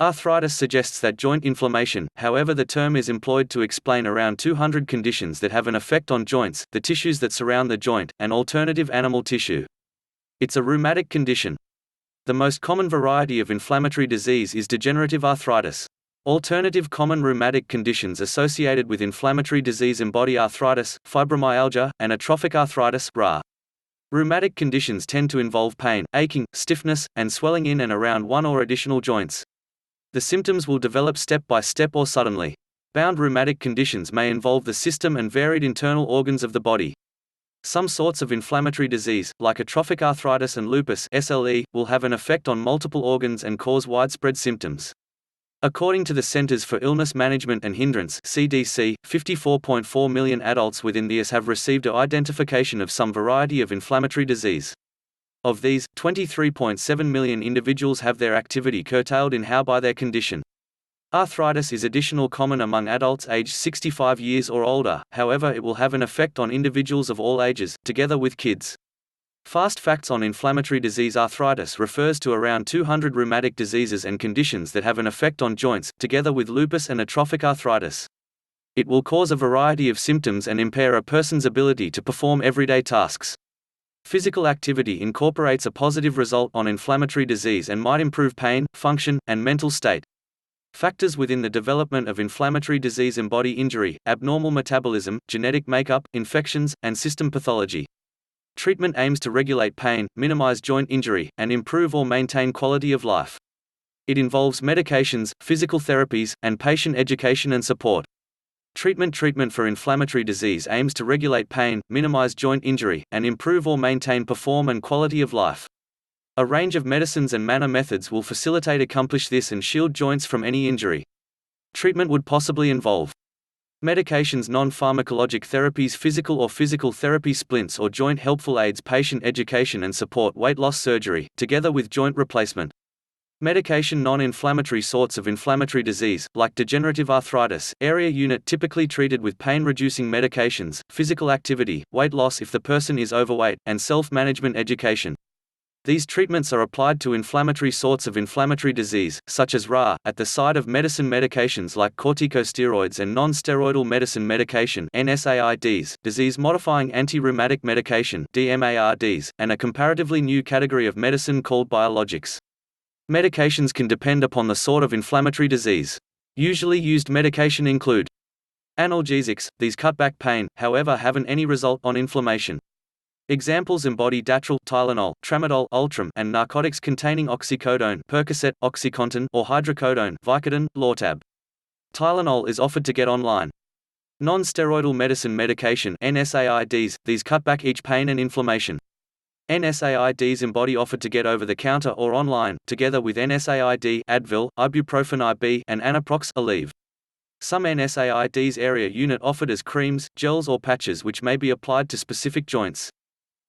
Arthritis suggests that joint inflammation, however the term is employed to explain around 200 conditions that have an effect on joints, the tissues that surround the joint, and alternative animal tissue. It's a rheumatic condition. The most common variety of inflammatory disease is degenerative arthritis. Alternative common rheumatic conditions associated with inflammatory disease embody arthritis, fibromyalgia, and atrophic arthritis (RA). Rheumatic conditions tend to involve pain, aching, stiffness, and swelling in and around one or additional joints. The symptoms will develop step by step or suddenly. Bound rheumatic conditions may involve the system and varied internal organs of the body. Some sorts of inflammatory disease, like atrophic arthritis and lupus (SLE), will have an effect on multiple organs and cause widespread symptoms. According to the Centers for Illness Management and Hindrance (CDC), 54.4 million adults within the US have received an identification of some variety of inflammatory disease. Of these, 23.7 million individuals have their activity curtailed in how by their condition. Arthritis is additional common among adults aged 65 years or older, however it will have an effect on individuals of all ages, together with kids. Fast facts on inflammatory disease. Arthritis refers to around 200 rheumatic diseases and conditions that have an effect on joints, together with lupus and atrophic arthritis. It will cause a variety of symptoms and impair a person's ability to perform everyday tasks. Physical activity incorporates a positive result on inflammatory disease and might improve pain, function, and mental state. Factors within the development of inflammatory disease embody injury, abnormal metabolism, genetic makeup, infections, and system pathology. Treatment aims to regulate pain, minimize joint injury, and improve or maintain quality of life. It involves medications, physical therapies, and patient education and support. Treatment for inflammatory disease aims to regulate pain, minimize joint injury, and improve or maintain perform and quality of life. A range of medicines and manner methods will facilitate accomplish this and shield joints from any injury. Treatment would possibly involve medications, non-pharmacologic therapies, physical therapy, splints or joint helpful aids, patient education and support, weight loss, surgery, together with joint replacement. Medication. Non-inflammatory sorts of inflammatory disease, like degenerative arthritis, area unit typically treated with pain-reducing medications, physical activity, weight loss if the person is overweight, and self-management education. These treatments are applied to inflammatory sorts of inflammatory disease, such as RA, at the site of medicine. Medications like corticosteroids and non-steroidal medicine medication (NSAIDs), disease-modifying anti-rheumatic medication (DMARDs), and a comparatively new category of medicine called biologics. Medications can depend upon the sort of inflammatory disease. Usually used medication include analgesics. These cut back pain, however haven't any result on inflammation. Examples embody Datril, Tylenol, Tramadol, Ultram, and narcotics containing oxycodone, Percocet, OxyContin, or hydrocodone, Vicodin, Lortab. Tylenol is offered to get online. Non-steroidal medicine medication (NSAIDs). These cut back each pain and inflammation. NSAIDs embody offered to get over the counter or online, together with NSAID, Advil, ibuprofen IB, and Anaprox, Aleve. Some NSAIDs area unit offered as creams, gels or patches which may be applied to specific joints.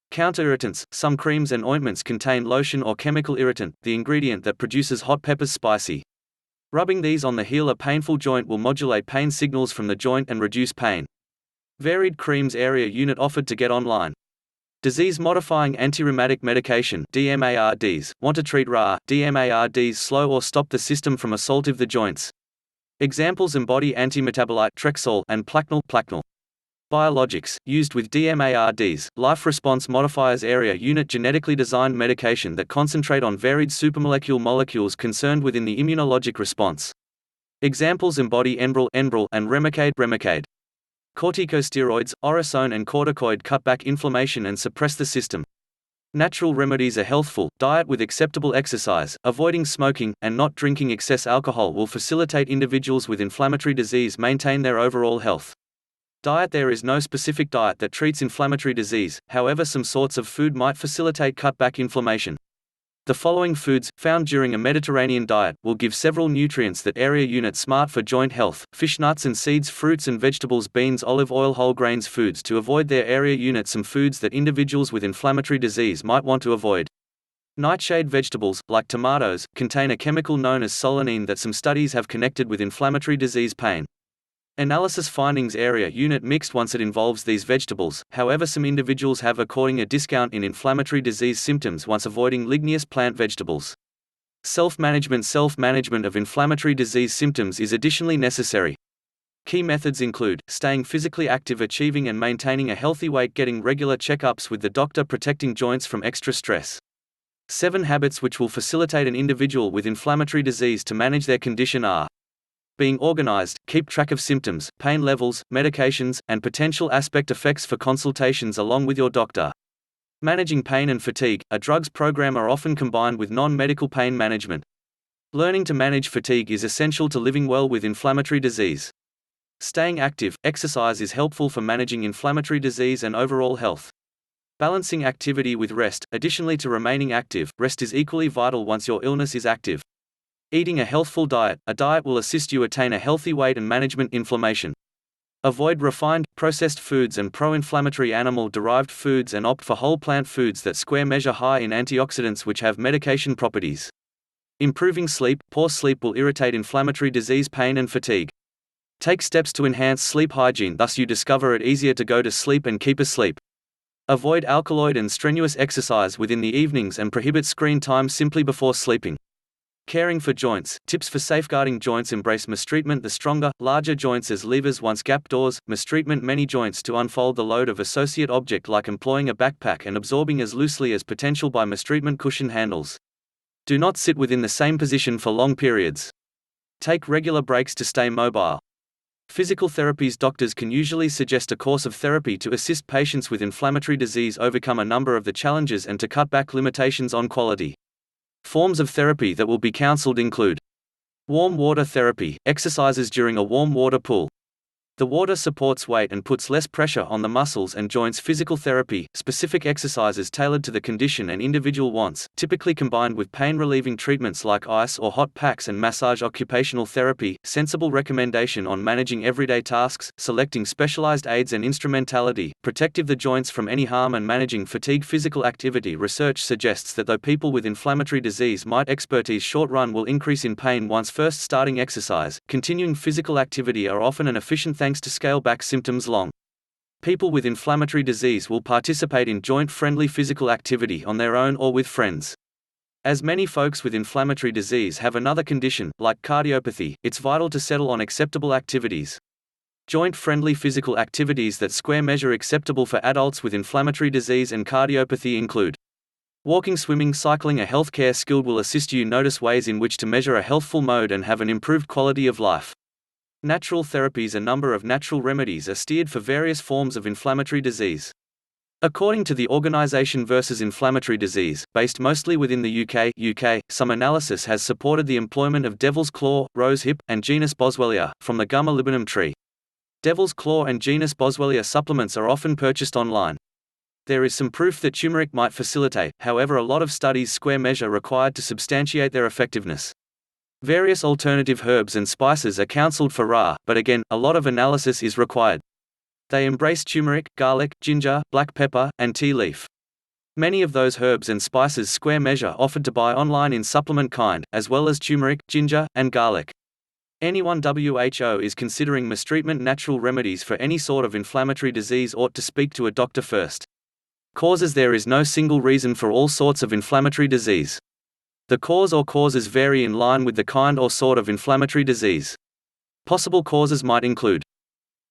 Counter-irritants. Some creams and ointments contain lotion or chemical irritant, the ingredient that produces hot peppers spicy. Rubbing these on the heel of a painful joint will modulate pain signals from the joint and reduce pain. Varied creams area unit offered to get online. Disease-modifying anti-rheumatic medication (DMARDs). Want to treat RA, DMARDs slow or stop the system from assaultive the joints. Examples embody antimetabolite Trexol and Plaquenil. Biologics, used with DMARDs, life response modifiers area unit genetically designed medication that concentrate on varied supramolecular molecules concerned within the immunologic response. Examples embody Enbrel and Remicade. Corticosteroids, Orasone and corticoid cut back inflammation and suppress the system. Natural remedies. A healthful diet with acceptable exercise, avoiding smoking, and not drinking excess alcohol will facilitate individuals with inflammatory disease maintain their overall health. Diet. There is no specific diet that treats inflammatory disease, however some sorts of food might facilitate cut back inflammation. The following foods, found during a Mediterranean diet, will give several nutrients that area unit smart for joint health: fish, nuts and seeds, fruits and vegetables, beans, olive oil, whole grains. Foods to avoid their area unit. Some foods that individuals with inflammatory disease might want to avoid. Nightshade vegetables, like tomatoes, contain a chemical known as solanine that some studies have connected with inflammatory disease pain. Analysis findings area unit mixed once it involves these vegetables, however some individuals have according a discount in inflammatory disease symptoms once avoiding ligneous plant vegetables. Self-management of inflammatory disease symptoms is additionally necessary. Key methods include staying physically active, achieving and maintaining a healthy weight, getting regular checkups with the doctor, protecting joints from extra stress. 7 habits which will facilitate an individual with inflammatory disease to manage their condition are: being organized, keep track of symptoms, pain levels, medications, and potential aspect effects for consultations along with your doctor. Managing pain and fatigue. A drugs program are often combined with non-medical pain management. Learning to manage fatigue is essential to living well with inflammatory disease. Staying active. Exercise is helpful for managing inflammatory disease and overall health. Balancing activity with rest. Additionally to remaining active, rest is equally vital once your illness is active. Eating a healthful diet. A diet will assist you attain a healthy weight and management inflammation. Avoid refined, processed foods and pro-inflammatory animal-derived foods and opt for whole plant foods that square measure high in antioxidants which have medication properties. Improving sleep. Poor sleep will irritate inflammatory disease, pain and fatigue. Take steps to enhance sleep hygiene, thus you discover it easier to go to sleep and keep asleep. Avoid alkaloid and strenuous exercise within the evenings and prohibit screen time simply before sleeping. Caring for joints. Tips for safeguarding joints. Embrace mistreatment. The stronger, larger joints as levers once gap doors. Mistreatment many joints to unfold the load of associate object like employing a backpack and absorbing as loosely as potential by mistreatment cushion handles. Do not sit within the same position for long periods. Take regular breaks to stay mobile. Physical therapies. Doctors can usually suggest a course of therapy to assist patients with inflammatory disease overcome a number of the challenges and to cut back limitations on quality. Forms of therapy that will be counseled include warm water therapy, exercises during a warm water pool. The water supports weight and puts less pressure on the muscles and joints. Physical therapy, specific exercises tailored to the condition and individual wants, typically combined with pain-relieving treatments like ice or hot packs and massage. Occupational therapy, sensible recommendation on managing everyday tasks, selecting specialized aids and instrumentality, protective the joints from any harm and managing fatigue. Physical activity. Research suggests that though people with inflammatory disease might expertise short run will increase in pain once first starting exercise, continuing physical activity are often an efficient thanks to scale back symptoms long. People with inflammatory disease will participate in joint-friendly physical activity on their own or with friends. As many folks with inflammatory disease have another condition, like cardiopathy, it's vital to settle on acceptable activities. Joint-friendly physical activities that square measure acceptable for adults with inflammatory disease and cardiopathy include walking, swimming, cycling. A healthcare skill will assist you notice ways in which to measure a healthful mode and have an improved quality of life. Natural therapies. A number of natural remedies are steered for various forms of inflammatory disease. According to the Organisation versus Inflammatory Disease, based mostly within the UK, some analysis has supported the employment of devil's claw, rosehip, and genus Boswellia, from the Gumma libinum tree. Devil's claw and genus Boswellia supplements are often purchased online. There is some proof that turmeric might facilitate, however a lot of studies square measure required to substantiate their effectiveness. Various alternative herbs and spices are counseled for Ra, but again, a lot of analysis is required. They embrace turmeric, garlic, ginger, black pepper, and tea leaf. Many of those herbs and spices square measure offered to buy online in supplement kind, as well as turmeric, ginger, and garlic. Anyone WHO is considering mistreatment natural remedies for any sort of inflammatory disease ought to speak to a doctor first. Causes. There is no single reason for all sorts of inflammatory disease. The cause or causes vary in line with the kind or sort of inflammatory disease. Possible causes might include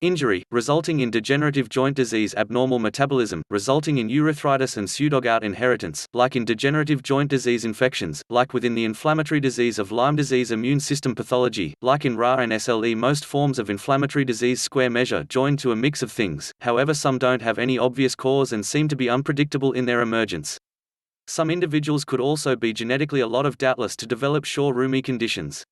injury, resulting in degenerative joint disease, abnormal metabolism, resulting in urethritis and pseudogout, inheritance, like in degenerative joint disease, infections, like within the inflammatory disease of Lyme disease, immune system pathology, like in Ra and SLE. Most forms of inflammatory disease square measure joined to a mix of things, however some don't have any obvious cause and seem to be unpredictable in their emergence. Some individuals could also be genetically a lot of doubtless to develop roomy conditions.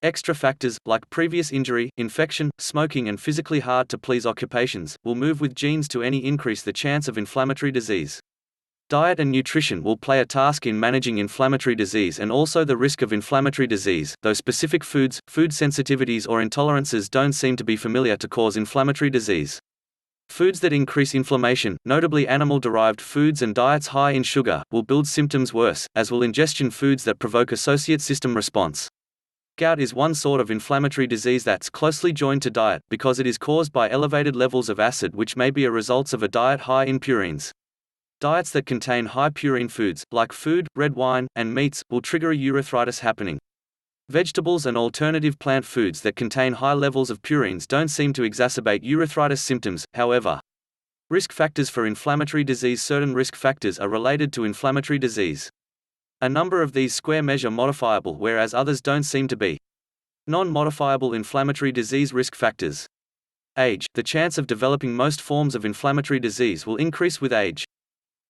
Extra factors, like previous injury, infection, smoking and physically hard-to-please occupations, will move with genes to any increase the chance of inflammatory disease. Diet and nutrition will play a task in managing inflammatory disease and also the risk of inflammatory disease, though specific foods, food sensitivities or intolerances don't seem to be familiar to cause inflammatory disease. Foods that increase inflammation, notably animal-derived foods and diets high in sugar, will build symptoms worse, as will ingestion foods that provoke associate system response. Gout is one sort of inflammatory disease that's closely joined to diet, because it is caused by elevated levels of acid which may be a result of a diet high in purines. Diets that contain high purine foods, like food, red wine, and meats, will trigger a urethritis happening. Vegetables and alternative plant foods that contain high levels of purines don't seem to exacerbate urethritis symptoms, however. Risk factors for inflammatory disease. Certain risk factors are related to inflammatory disease. A number of these square measure modifiable, whereas others don't seem to be. Non-modifiable inflammatory disease risk factors. Age. The chance of developing most forms of inflammatory disease will increase with age.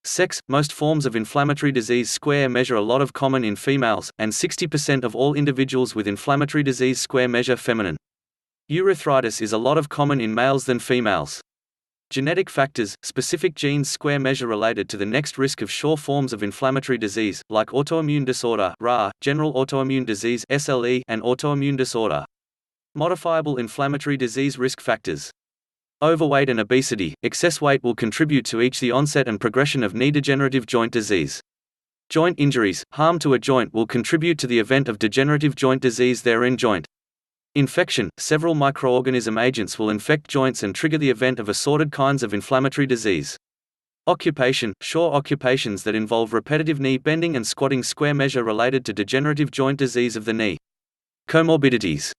Sex. Most forms of inflammatory disease square measure a lot of common in females, and 60% of all individuals with inflammatory disease square measure feminine. Urethritis is a lot of common in males than females. Genetic factors. Specific genes square measure related to the next risk of sure forms of inflammatory disease, like autoimmune disorder (RA), general autoimmune disease (SLE), and autoimmune disorder. Modifiable inflammatory disease risk factors. Overweight and obesity. Excess weight will contribute to the onset and progression of knee degenerative joint disease. Joint injuries. Harm to a joint will contribute to the event of degenerative joint disease therein. Joint infection. Several microorganism agents will infect joints and trigger the event of assorted kinds of inflammatory disease. Occupation. Sure occupations that involve repetitive knee bending and squatting square measure related to degenerative joint disease of the knee. Comorbidities.